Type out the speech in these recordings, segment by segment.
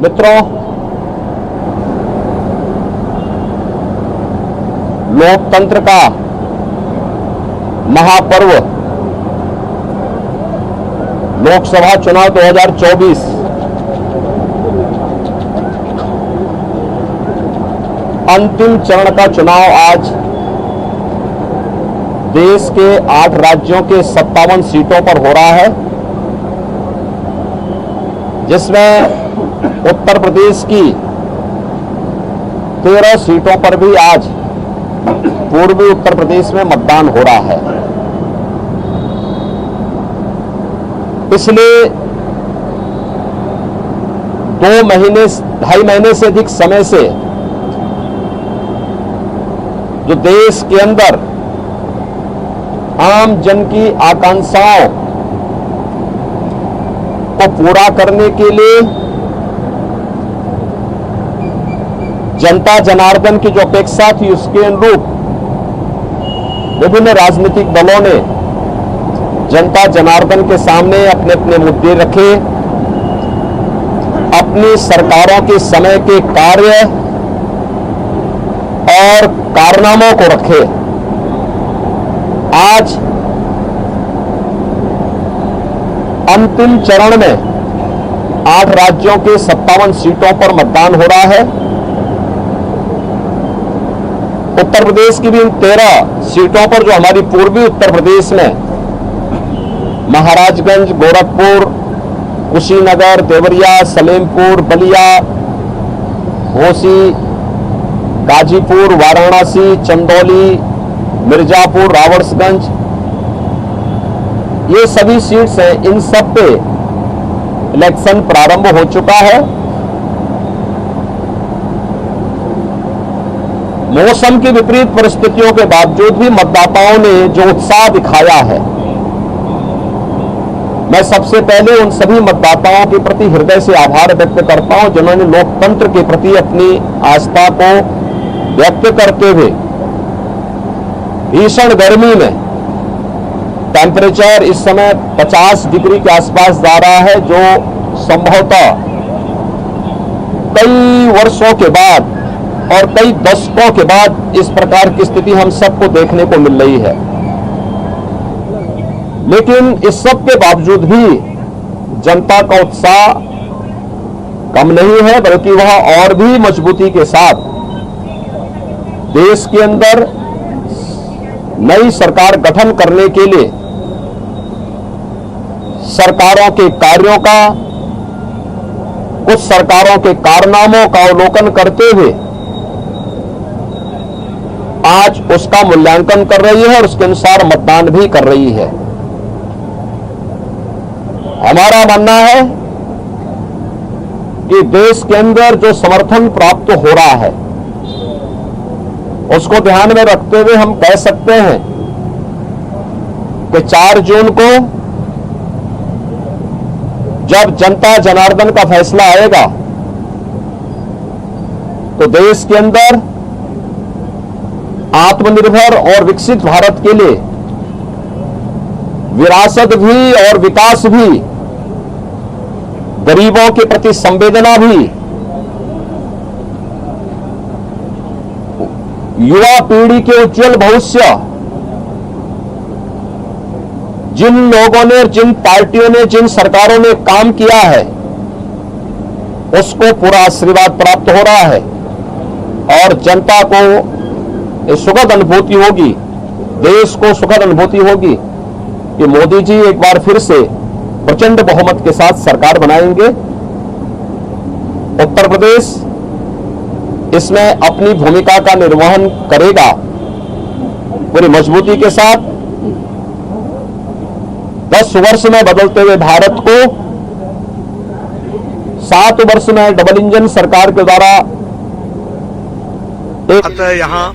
मित्रों, लोकतंत्र का महापर्व लोकसभा चुनाव 2024 अंतिम चरण का चुनाव आज देश के 8 राज्यों के 57 सीटों पर हो रहा है, जिसमें उत्तर प्रदेश की 13 सीटों पर भी आज पूर्वी उत्तर प्रदेश में मतदान हो रहा है। पिछले 2.5 महीने से अधिक समय से जो देश के अंदर आम जन की आकांक्षाओं को पूरा करने के लिए जनता जनार्दन की जो अपेक्षा थी, उसके अनुरूप विभिन्न राजनीतिक दलों ने जनता जनार्दन के सामने अपने अपने मुद्दे रखे, अपनी सरकारों के समय के कार्य और कारनामों को रखे। आज अंतिम चरण में 8 राज्यों के 57 सीटों पर मतदान हो रहा है। उत्तर प्रदेश की भी इन 13 सीटों पर, जो हमारी पूर्वी उत्तर प्रदेश में महाराजगंज, गोरखपुर, कुशीनगर, देवरिया, सलेमपुर, बलिया, घोसी, गाजीपुर, वाराणसी, चंदौली, मिर्जापुर, रावड़गंज, ये सभी सीट्स हैं। इन सब पे इलेक्शन प्रारंभ हो चुका है। मौसम की विपरीत परिस्थितियों के बावजूद भी मतदाताओं ने जो उत्साह दिखाया है, मैं सबसे पहले उन सभी मतदाताओं के प्रति हृदय से आभार व्यक्त करता हूं, जिन्होंने लोकतंत्र के प्रति अपनी आस्था को व्यक्त करते हुए भीषण गर्मी में, टेम्परेचर इस समय 50 डिग्री के आसपास जा रहा है, जो संभवतः कई वर्षों के बाद और कई दशकों के बाद इस प्रकार की स्थिति हम सबको देखने को मिल रही है। लेकिन इस सब के बावजूद भी जनता का उत्साह कम नहीं है, बल्कि वह और भी मजबूती के साथ देश के अंदर नई सरकार गठन करने के लिए सरकारों के कार्यों का, कुछ सरकारों के कारनामों का अवलोकन करते हुए आज उसका मूल्यांकन कर रही है और उसके अनुसार मतदान भी कर रही है। हमारा मानना है कि देश के अंदर जो समर्थन प्राप्त हो रहा है, उसको ध्यान में रखते हुए हम कह सकते हैं कि 4 जून को जब जनता जनार्दन का फैसला आएगा, तो देश के अंदर आत्मनिर्भर और विकसित भारत के लिए विरासत भी और विकास भी, गरीबों के प्रति संवेदना भी, युवा पीढ़ी के उज्जवल भविष्य, जिन लोगों ने, जिन पार्टियों ने, जिन सरकारों ने काम किया है, उसको पूरा आशीर्वाद प्राप्त हो रहा है और जनता को सुखद अनुभूति होगी, देश को सुखद अनुभूति होगी कि मोदी जी एक बार फिर से प्रचंड बहुमत के साथ सरकार बनाएंगे। उत्तर प्रदेश इसमें अपनी भूमिका का निर्वहन करेगा पूरी मजबूती के साथ। 10 वर्ष में बदलते हुए भारत को 7 वर्ष में डबल इंजन सरकार के द्वारा यहाँ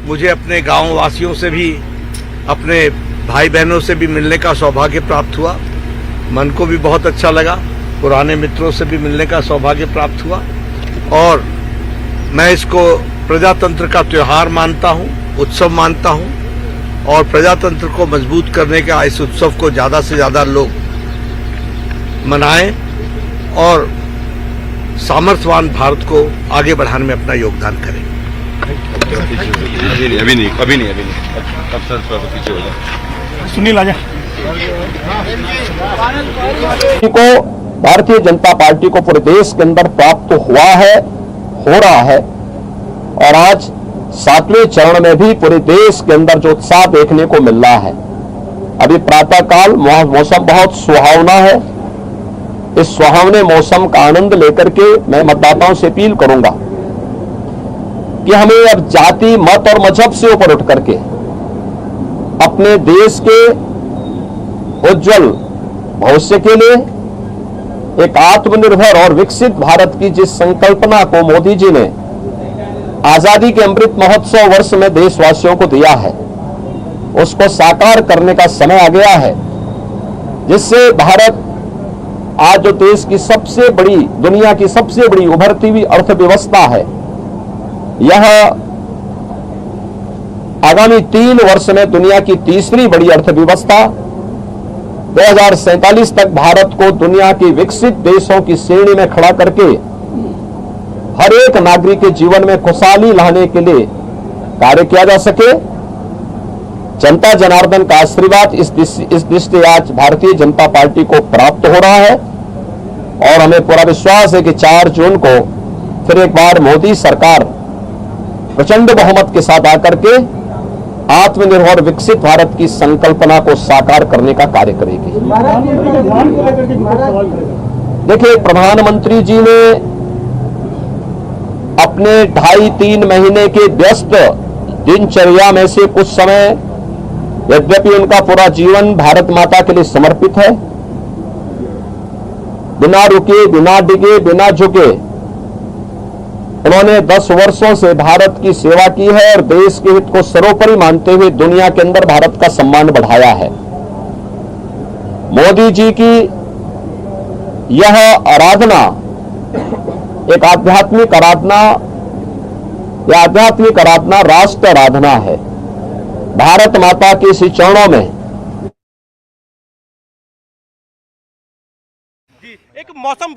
मुझे अपने गांव वासियों से भी, अपने भाई बहनों से भी मिलने का सौभाग्य प्राप्त हुआ। मन को भी बहुत अच्छा लगा, पुराने मित्रों से भी मिलने का सौभाग्य प्राप्त हुआ और मैं इसको प्रजातंत्र का त्योहार मानता हूँ, उत्सव मानता हूँ और प्रजातंत्र को मजबूत करने का इस उत्सव को ज़्यादा से ज़्यादा लोग मनाएं और सामर्थ्यवान भारत को आगे बढ़ाने में अपना योगदान करें। अभी नहीं अब सर थोड़ा सा पीछे हो जाए। सुनील आजा। को भारतीय जनता पार्टी को पूरे देश के अंदर प्राप्त हुआ है, हो रहा है, और आज 7वें चरण में भी पूरे देश के अंदर जो उत्साह देखने को मिल रहा है। अभी प्रातःकाल मौसम बहुत सुहावना है। इस सुहावने मौसम का आनंद लेकर के मैं मतदाताओं से अपील करूंगा कि हमें अब जाति, मत और मजहब से ऊपर उठ करके अपने देश के उज्जवल भविष्य के लिए एक आत्मनिर्भर और विकसित भारत की जिस संकल्पना को मोदी जी ने आजादी के अमृत महोत्सव वर्ष में देशवासियों को दिया है, उसको साकार करने का समय आ गया है, जिससे भारत आज जो देश की सबसे बड़ी, दुनिया की सबसे बड़ी उभरती हुई अर्थव्यवस्था है, यह आगामी 3 वर्ष में दुनिया की तीसरी बड़ी अर्थव्यवस्था 2047 तक भारत को दुनिया के विकसित देशों की श्रेणी में खड़ा करके हर एक नागरिक के जीवन में खुशहाली लाने के लिए कार्य किया जा सके। जनता जनार्दन का आशीर्वाद इस दृष्टि आज भारतीय जनता पार्टी को प्राप्त हो रहा है, और हमें पूरा विश्वास है कि 4 जून को फिर एक बार मोदी सरकार प्रचंड बहुमत के साथ आकर के आत्मनिर्भर विकसित भारत की संकल्पना को साकार करने का कार्य करेगी। देखिए, प्रधानमंत्री जी ने अपने 2.5-3 महीने के व्यस्त दिनचर्या में से कुछ समय, यद्यपि उनका पूरा जीवन भारत माता के लिए समर्पित है, बिना रुके, बिना डिगे, बिना झुके उन्होंने 10 वर्षों से भारत की सेवा की है और देश के हित को सर्वोपरि मानते हुए दुनिया के अंदर भारत का सम्मान बढ़ाया है। मोदी जी की यह आराधना एक आध्यात्मिक आराधना, यह आध्यात्मिक आराधना राष्ट्र आराधना है। भारत माता के इस चरणों में एक मौसम